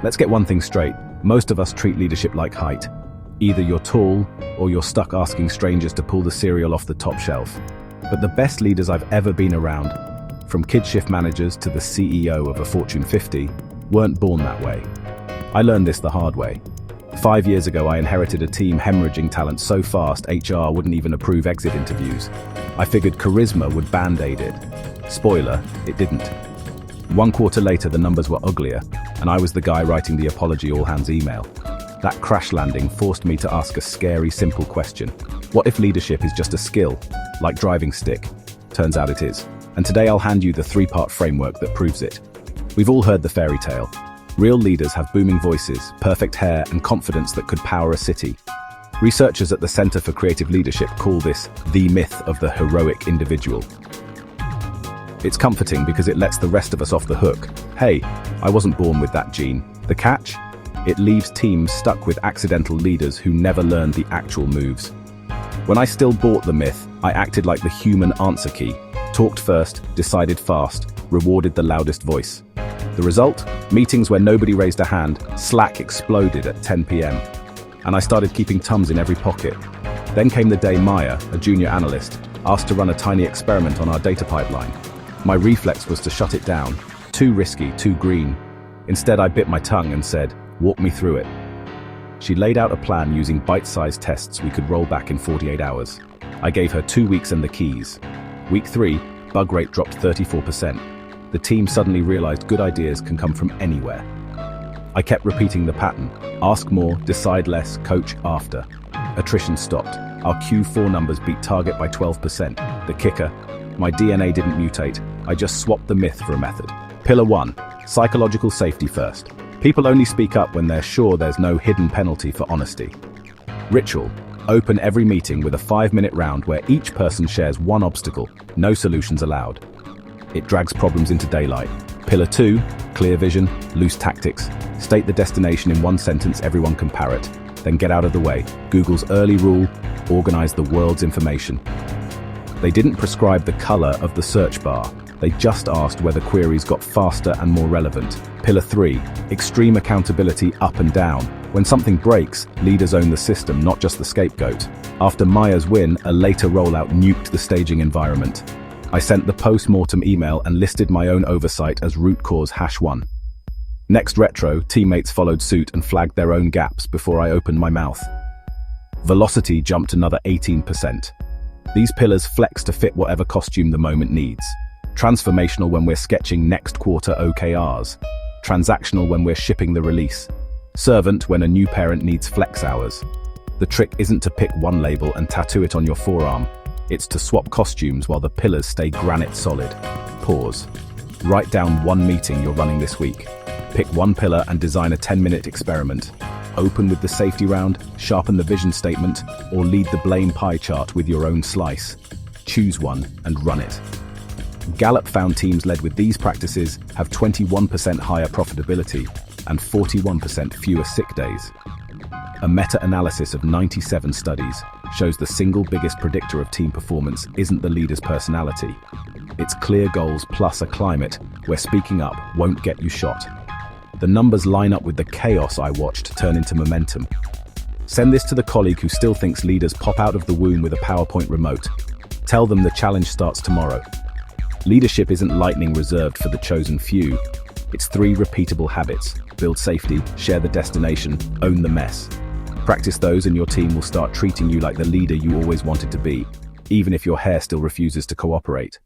Let's get one thing straight. Most of us treat leadership like height. Either you're tall, or you're stuck asking strangers to pull the cereal off the top shelf. But the best leaders I've ever been around, from kid shift managers to the CEO of a Fortune 50, weren't born that way. I learned this the hard way. 5 years ago, I inherited a team hemorrhaging talent so fast HR wouldn't even approve exit interviews. I figured charisma would band-aid it. Spoiler, it didn't. 1 quarter later, the numbers were uglier, and I was the guy writing the apology all-hands email. That crash landing forced me to ask a scary, simple question. What if leadership is just a skill, like driving stick? Turns out it is. And today I'll hand you the 3-part framework that proves it. We've all heard the fairy tale. Real leaders have booming voices, perfect hair, and confidence that could power a city. Researchers at the Center for Creative Leadership call this the myth of the heroic individual. It's comforting because it lets the rest of us off the hook. Hey, I wasn't born with that gene. The catch? It leaves teams stuck with accidental leaders who never learned the actual moves. When I still bought the myth, I acted like the human answer key. Talked first, decided fast, rewarded the loudest voice. The result? Meetings where nobody raised a hand, Slack exploded at 10 p.m. And I started keeping Tums in every pocket. Then came the day Maya, a junior analyst, asked to run a tiny experiment on our data pipeline. My reflex was to shut it down. Too risky, too green. Instead, I bit my tongue and said, "Walk me through it." She laid out a plan using bite-sized tests we could roll back in 48 hours. I gave her 2 weeks and the keys. Week 3, bug rate dropped 34%. The team suddenly realized good ideas can come from anywhere. I kept repeating the pattern. Ask more, decide less, coach after. Attrition stopped. Our Q4 numbers beat target by 12%. The kicker? My DNA didn't mutate. I just swapped the myth for a method. Pillar 1. Psychological safety first. People only speak up when they're sure there's no hidden penalty for honesty. Ritual. Open every meeting with a 5-minute round where each person shares one obstacle. No solutions allowed. It drags problems into daylight. Pillar 2, clear vision, loose tactics. State the destination in one sentence everyone can parrot. Then get out of the way. Google's early rule, organize the world's information. They didn't prescribe the color of the search bar. They just asked whether queries got faster and more relevant. Pillar 3, extreme accountability up and down. When something breaks, leaders own the system, not just the scapegoat. After Maya's win, a later rollout nuked the staging environment. I sent the post-mortem email and listed my own oversight as root cause #1. Next retro, teammates followed suit and flagged their own gaps before I opened my mouth. Velocity jumped another 18%. These pillars flex to fit whatever costume the moment needs. Transformational when we're sketching next quarter OKRs. Transactional when we're shipping the release. Servant when a new parent needs flex hours. The trick isn't to pick one label and tattoo it on your forearm. It's to swap costumes while the pillars stay granite solid. Pause. Write down one meeting you're running this week. Pick one pillar and design a 10-minute experiment. Open with the safety round, sharpen the vision statement, or lead the blame pie chart with your own slice. Choose one and run it. Gallup found teams led with these practices have 21% higher profitability and 41% fewer sick days. A meta-analysis of 97 studies shows the single biggest predictor of team performance isn't the leader's personality. It's clear goals plus a climate where speaking up won't get you shot. The numbers line up with the chaos I watched turn into momentum. Send this to the colleague who still thinks leaders pop out of the womb with a PowerPoint remote. Tell them the challenge starts tomorrow. Leadership isn't lightning reserved for the chosen few. It's 3 repeatable habits. Build safety, share the destination, own the mess. Practice those and your team will start treating you like the leader you always wanted to be, even if your hair still refuses to cooperate.